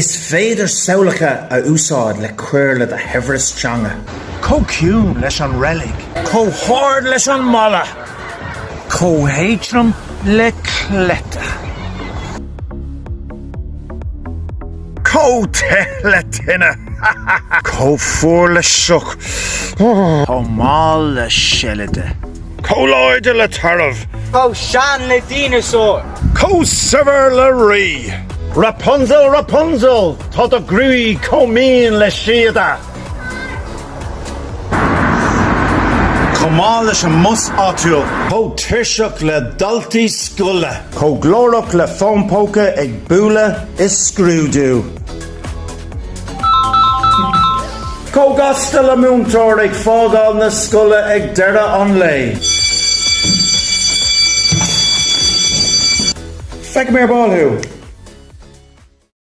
Is féidir Samhlacha a úsáid le cuirla de Heveras teanga. Cóciún leis an relic. Cóhard leis an mala. Cóhéitrum le cleta. Cóte le tinne. Cófuair le siuch. Cómáil le sheilide. Cóláide le taramh. Sean le dinosaur. Cósavar le rí. Rapunzel, Rapunzel, tá do grúí comín le siada. Comáil leis an mus áitiúil. Có tuirseach le daltaí scoile. Có glórach le fómpóca ag búla is scrúdú. Có gasta le múntóir ag fágáil na scoile ag deire an lei. Feicim ar báilthú.